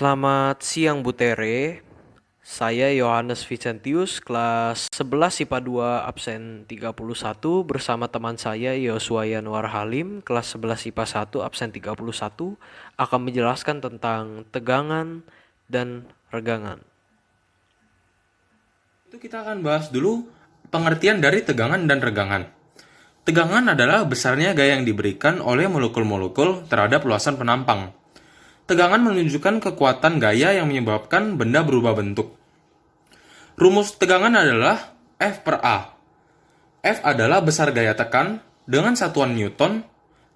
Selamat siang Bu Tere, saya Yohanes Vicentius, kelas 11 IPA 2 absen 31 bersama teman saya Yosua Yanuar Halim, kelas 11 IPA 1 absen 31, akan menjelaskan tentang tegangan dan regangan. Itu kita akan bahas dulu pengertian dari tegangan dan regangan. Tegangan adalah besarnya gaya yang diberikan oleh molekul-molekul terhadap luasan penampang. Tegangan menunjukkan kekuatan gaya yang menyebabkan benda berubah bentuk. Rumus tegangan adalah F per A. F adalah besar gaya tekan dengan satuan Newton,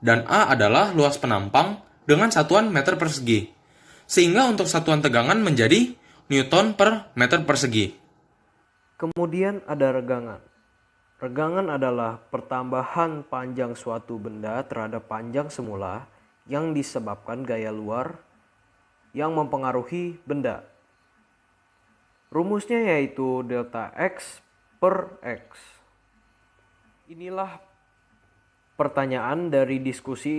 dan A adalah luas penampang dengan satuan meter persegi. Sehingga untuk satuan tegangan menjadi Newton per meter persegi. Kemudian ada regangan. Regangan adalah pertambahan panjang suatu benda terhadap panjang semula yang disebabkan gaya luar yang mempengaruhi benda. Rumusnya yaitu delta X per X. Inilah pertanyaan dari diskusi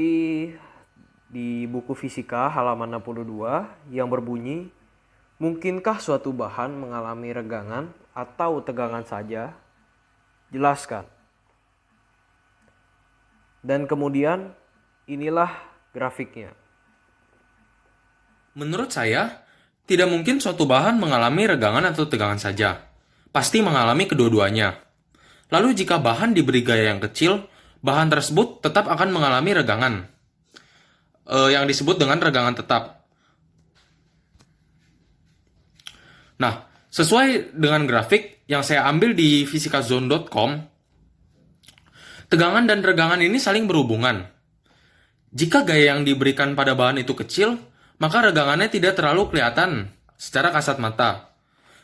di buku fisika halaman 62 yang berbunyi, mungkinkah suatu bahan mengalami regangan atau tegangan saja? Jelaskan. Dan kemudian inilah grafiknya. Menurut saya, tidak mungkin suatu bahan mengalami regangan atau tegangan saja. Pasti mengalami kedua-duanya. Lalu jika bahan diberi gaya yang kecil, bahan tersebut tetap akan mengalami regangan. Yang disebut dengan regangan tetap. Nah, sesuai dengan grafik yang saya ambil di fisikazone.com, tegangan dan regangan ini saling berhubungan. Jika gaya yang diberikan pada bahan itu kecil, maka regangannya tidak terlalu kelihatan secara kasat mata.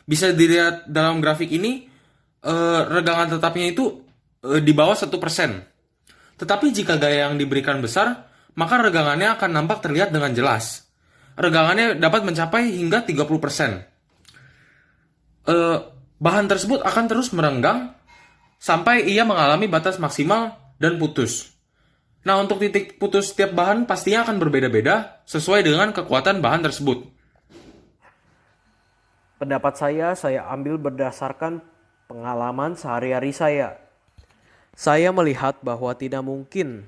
Bisa dilihat dalam grafik ini, regangan tetapnya itu di bawah 1%. Tetapi jika gaya yang diberikan besar, maka regangannya akan nampak terlihat dengan jelas. Regangannya dapat mencapai hingga 30%. Bahan tersebut akan terus merenggang sampai ia mengalami batas maksimal dan putus. Nah, untuk titik putus setiap bahan pastinya akan berbeda-beda sesuai dengan kekuatan bahan tersebut. Pendapat saya ambil berdasarkan pengalaman sehari-hari saya. Saya melihat bahwa tidak mungkin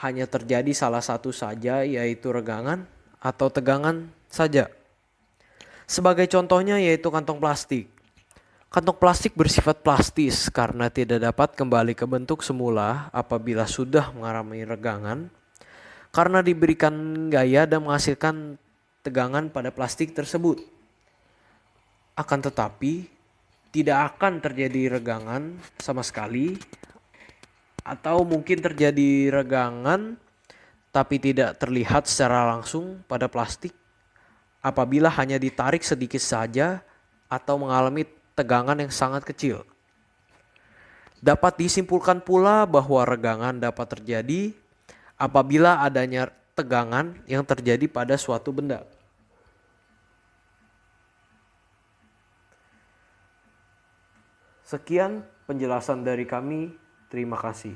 hanya terjadi salah satu saja, yaitu regangan atau tegangan saja. Sebagai contohnya yaitu kantong plastik. Kantong plastik bersifat plastis karena tidak dapat kembali ke bentuk semula apabila sudah mengalami regangan, karena diberikan gaya dan menghasilkan tegangan pada plastik tersebut. Akan tetapi, tidak akan terjadi regangan sama sekali, atau mungkin terjadi regangan tapi tidak terlihat secara langsung pada plastik apabila hanya ditarik sedikit saja atau mengalami tegangan yang sangat kecil. Dapat disimpulkan pula bahwa regangan dapat terjadi apabila adanya tegangan yang terjadi pada suatu benda. Sekian penjelasan dari kami. Terima kasih.